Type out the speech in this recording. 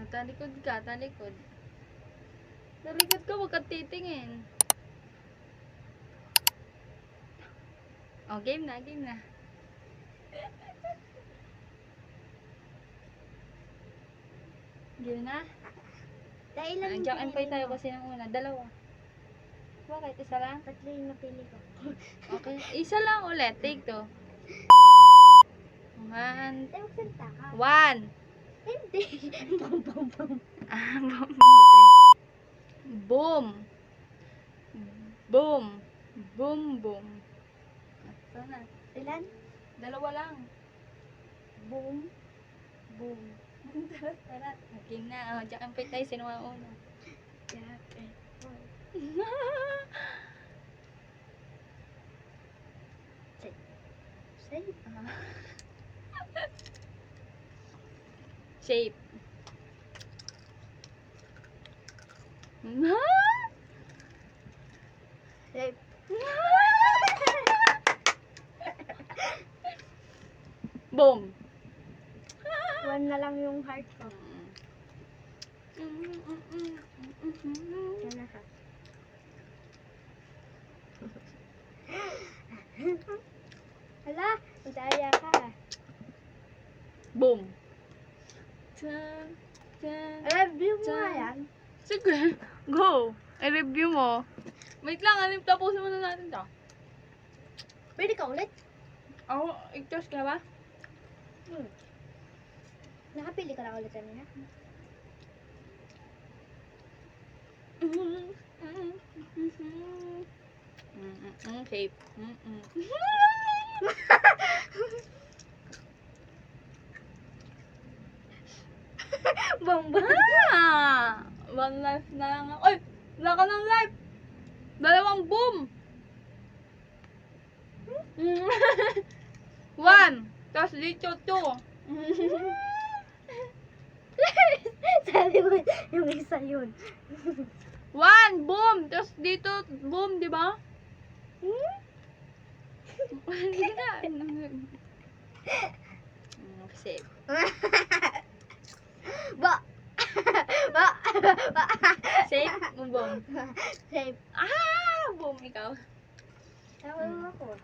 talikod ka, talikod. Talikod ka, huwag kang titingin. Oh, game na, game na. Game na? Dahil lang Andiyan ang pay tayo kasi ng una. Dalawa. Bakit? Isa lang? Tatlo yung napili ko. Okay. Isa lang ulit. Take two. One. Ay, magsalita ka. One. Hindi. Bum, bum, bum. Boom. Boom. Boom, boom. Ito na. Ilan? Dalawa lang. Boom. Boom. Tara, tara. Okay na. Diyan ang pay tayo. Sino ang una? Jack and Paul. Say. Shape. Say. Boom. One na lang yung heart ko. Yan na siya. Hala, madaya ka. Boom. Tan, tan. Review mo nga yan. Sige, go. I-review mo. Wait lang, tapusin muna natin to. Pwede ka ulit? Ako, igtos ka ba? Nakapili ka na ulit kanina. Shape. Bomba. One life na lang ako. Ay! Wala ka ng life! Dalawang boom! One! Tapos dito two. Sabi mo, yung isa yun. One! Boom! Tapos dito boom, di ba? Hindi na. Save. Ba! Ba! Ba! Save? Boom. Safe. Ah! Boom, ikaw. Tawag ako.